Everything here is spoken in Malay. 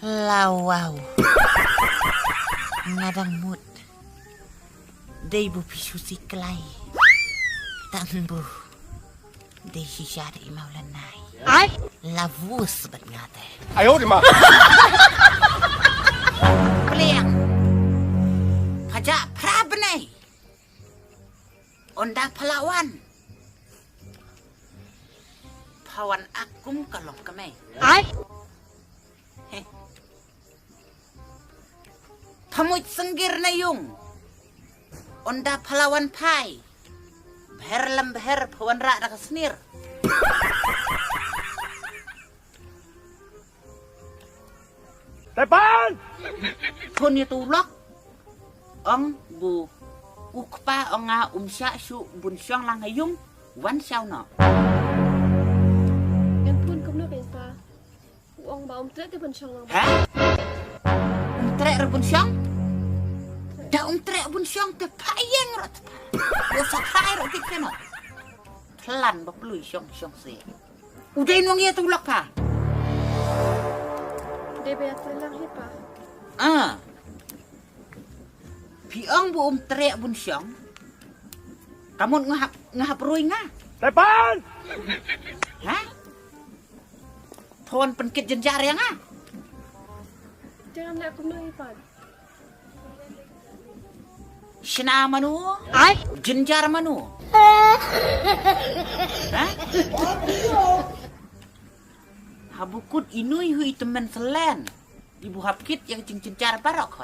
Lawau. Ngadang mut. Day bu pisu si kelai. Tangbu. Day si syari maulanai. Ai? Lavus bat ngate. 哎呦我的妈！ Peliang. Pajak prabenai. Onda palawan. Pawan akum kalong kami. Ai? Pamuit senggir na yung. Onda palawan pai. Beher lem beher pawan rak na kasnir. Depan! Pun itu lok. Ong bu. Ukpa onga umsya su bun syang lang hayung. Wan xiao no. Em pun cũng nói về ta. Ông bảo ông trễ cái bên sông Ha? Trek rebun syang? Da trek bun syang te payeng rot. Yo sakai rot kena. Telan bak lui syang se. Udah nuang ya tu lok pa. Dia biar telang hipa. Pi ong bu trek bun syang. Kamu ngahap rui nga. Depan! Ha? Thon penkit jenjar yang ah. Jangan nak aku nói hipa. Sina manu? Ai? Jenjar manu? Ha? Habukut inui hui temen selen. Ibu hapkit yang jenjar barok.